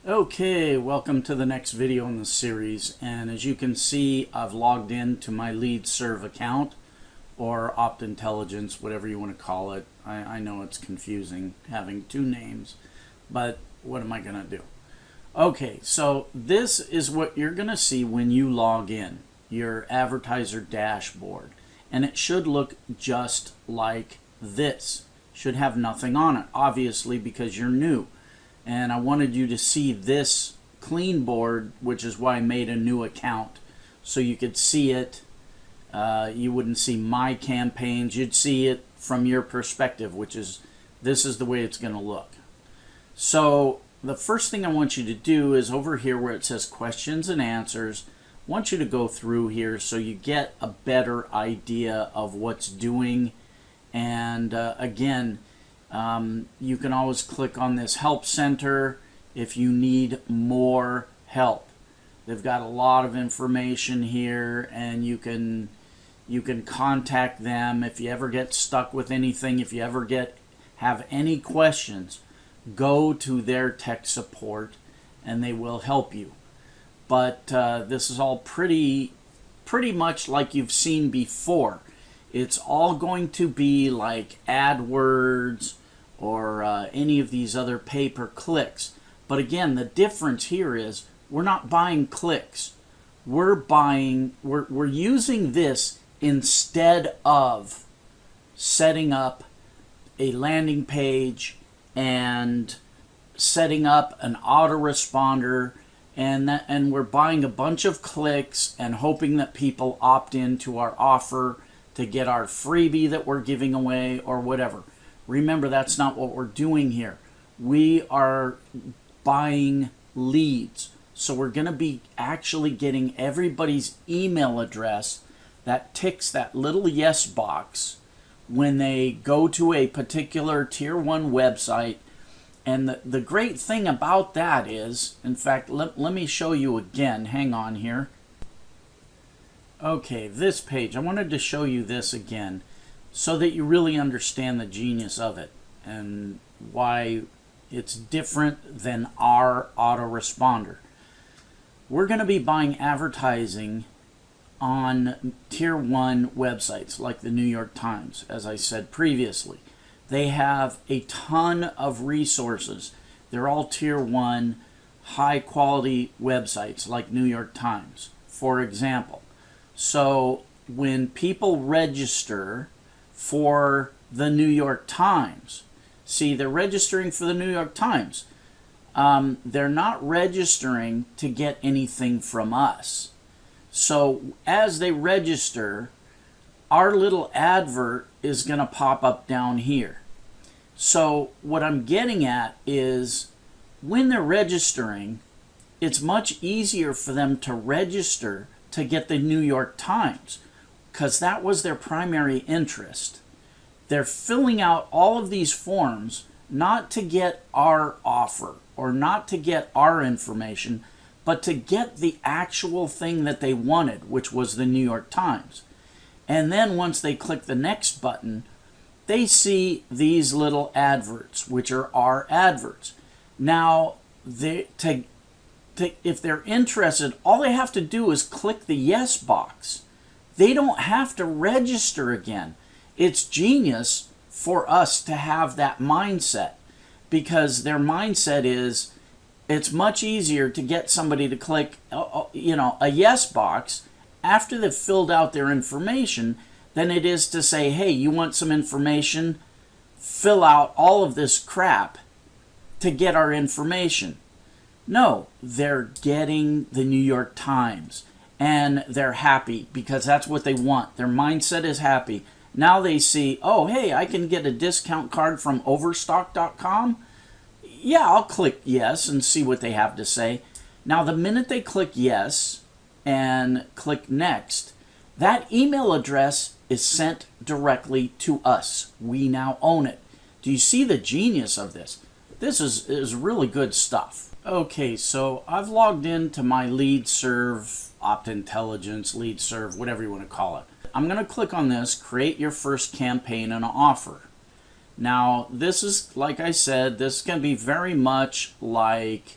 Okay, welcome to the next video in the series, and as you can see, I've logged in to my LeadServe account, or OptIntelligence, whatever you want to call it. I know it's confusing having two names, but what am I going to do? Okay, so this is what you're going to see when you log in, your advertiser dashboard, and it should look just like this. Should have nothing on it, obviously, because you're new. And I wanted you to see this clean board, which is why I made a new account, so you could see it. You wouldn't see my campaigns. You'd see it from your perspective, which is, this is the way it's going to look. So the first thing I want you to do is over here where it says questions and answers, I want you to go through here so you get a better idea of what's doing. And again, you can always click on this help center if you need more help. They've got a lot of information here, and you can contact them if you ever get stuck with anything. If you ever have any questions, go to their tech support and they will help you. But this is all pretty much like you've seen before. It's all going to be like AdWords or any of these other pay-per-clicks. But again, the difference here is we're not buying clicks. We're using this instead of setting up a landing page and setting up an autoresponder, and we're buying a bunch of clicks and hoping that people opt into our offer to get our freebie that we're giving away or whatever. Remember, that's not what we're doing here. We are buying leads. So we're going to be actually getting everybody's email address that ticks that little yes box when they go to a particular tier 1 website. And the great thing about that is, in fact, let me show you again. Hang on here. Okay, this page. I wanted to show you this again, so that you really understand the genius of it and why it's different than our autoresponder. We're going to be buying advertising on tier 1 websites like the New York Times, as I said previously. They have a ton of resources. They're all tier 1 high quality websites like New York Times, for example. So when people register for the New York Times, see, they're registering for the New York Times. They're not registering to get anything from us. So as they register, our little advert is going to pop up down here. So what I'm getting at is when they're registering, it's much easier for them to register to get the New York Times, because that was their primary interest. They're filling out all of these forms not to get our offer or not to get our information, but to get the actual thing that they wanted, which was the New York Times. And then once they click the next button, they see these little adverts, which are our adverts. Now, if they're interested, all they have to do is click the yes box. They don't have to register again. It's genius for us to have that mindset, because their mindset is it's much easier to get somebody to click a yes box after they've filled out their information than it is to say, hey, you want some information? Fill out all of this crap to get our information. No, they're getting the New York Times, and they're happy because that's what they want. Their mindset is happy. Now they see, oh, hey, I can get a discount card from Overstock.com. Yeah, I'll click yes and see what they have to say. Now, the minute they click yes and click next, that email address is sent directly to us. We now own it. Do you see the genius of this? This is really good stuff. Okay, so I've logged into my LeadServe, OptIntelligence, LeadServe, whatever you want to call it. I'm going to click on this, create your first campaign and offer. Now, this is, like I said, this is going to be very much like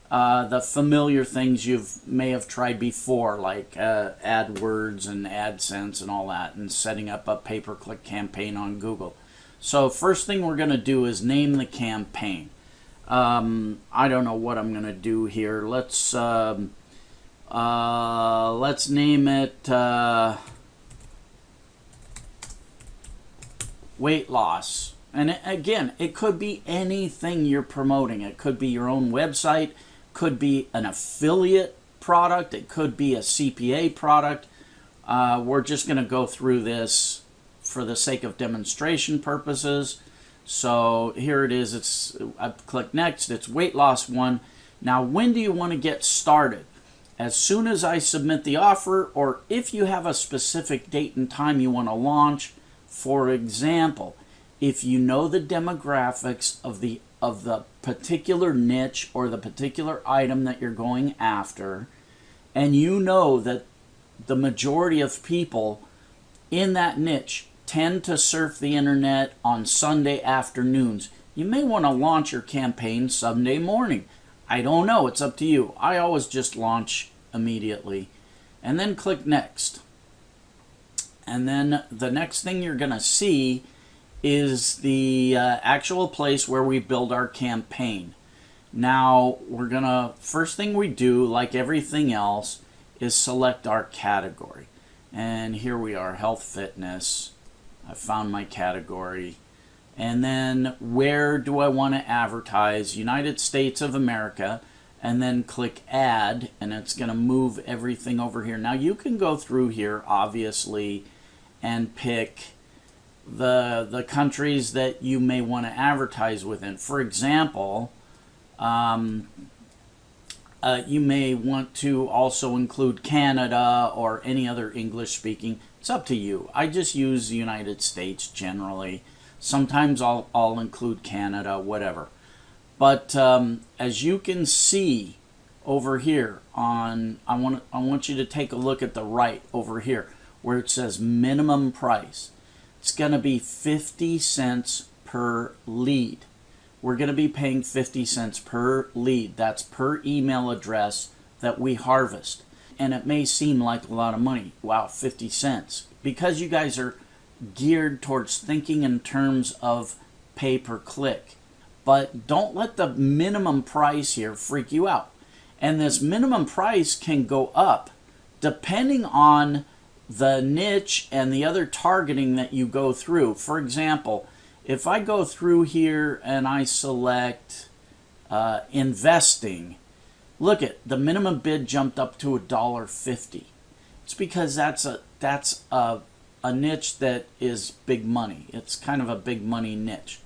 the familiar things you may have tried before, like AdWords and AdSense and all that, and setting up a pay-per-click campaign on Google. So first thing we're going to do is name the campaign. I don't know what I'm going to do here. Let's name it weight loss. And again, it could be anything you're promoting. It could be your own website, could be an affiliate product, it could be a CPA product. We're just going to go through this for the sake of demonstration purposes. So here it is. I click next. It's weight loss one. Now, when do you want to get started? As soon as I submit the offer, or if you have a specific date and time you want to launch. For example, if you know the demographics of the particular niche or the particular item that you're going after, and you know that the majority of people in that niche tend to surf the internet on Sunday afternoons, you may want to launch your campaign Sunday morning. I don't know, it's up to you. I always just launch immediately and then click next. And then the next thing you're going to see is the actual place where we build our campaign. Now, first thing we do, like everything else, is select our category. And here we are, health fitness. I found my category. And then where do I want to advertise? United States of America. And then click add, and it's going to move everything over here. Now you can go through here, obviously, and pick the countries that you may want to advertise within. For example, you may want to also include Canada or any other English speaking. It's up to you. I just use the United States generally. Sometimes I'll include Canada, whatever. But as you can see over here I want you to take a look at the right over here where it says minimum price. It's going to be 50 cents per lead. We're going to be paying 50 cents per lead. That's per email address that we harvest. And it may seem like a lot of money. Wow, 50 cents. Because you guys are geared towards thinking in terms of pay-per-click. But don't let the minimum price here freak you out. And this minimum price can go up depending on the niche and the other targeting that you go through. For example, if I go through here and I select investing, look at the minimum bid jumped up to $1.50. It's because that's a niche that is big money. It's kind of a big money niche.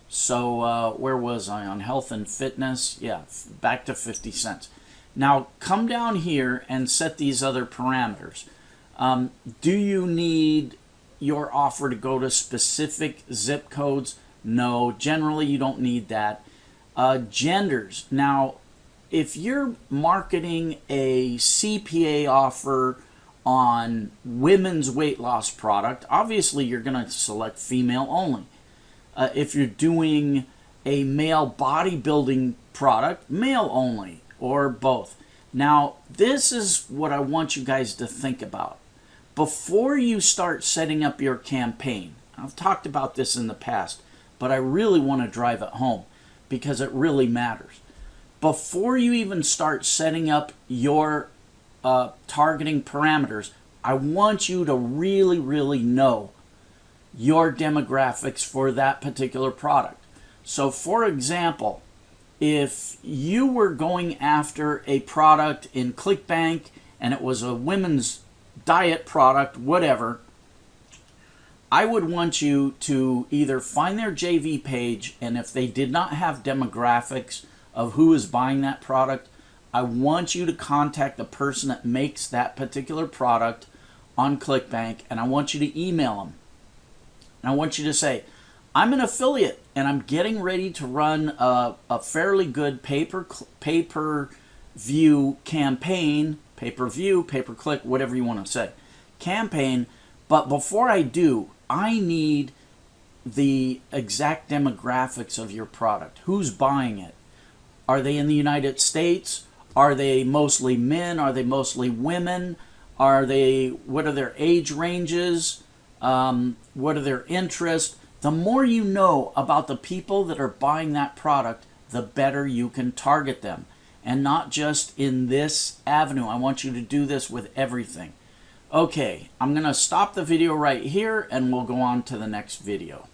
So where was I on health and fitness? Yeah, back to 50 cents. Now come down here and set these other parameters. Do you need your offer to go to specific zip codes? No, generally you don't need that. Genders. Now, if you're marketing a CPA offer on women's weight loss product, obviously you're going to select female only. If you're doing a male bodybuilding product, male only, or both. Now, this is what I want you guys to think about. Before you start setting up your campaign, I've talked about this in the past, but I really want to drive it home because it really matters. Before you even start setting up your targeting parameters, I want you to really, really know your demographics for that particular product. So for example, if you were going after a product in ClickBank and it was a women's diet product, whatever, I would want you to either find their JV page, and if they did not have demographics of who is buying that product, I want you to contact the person that makes that particular product on ClickBank, and I want you to email them. And I want you to say, I'm an affiliate and I'm getting ready to run a fairly good pay-per-view campaign, pay-per-view, pay-per-click, whatever you want to say, campaign. But before I do, I need the exact demographics of your product. Who's buying it? Are they in the United States? Are they mostly men? Are they mostly women? What are their age ranges? What are their interests? The more you know about the people that are buying that product, the better you can target them. And not just in this avenue. I want you to do this with everything. Okay, I'm going to stop the video right here and we'll go on to the next video.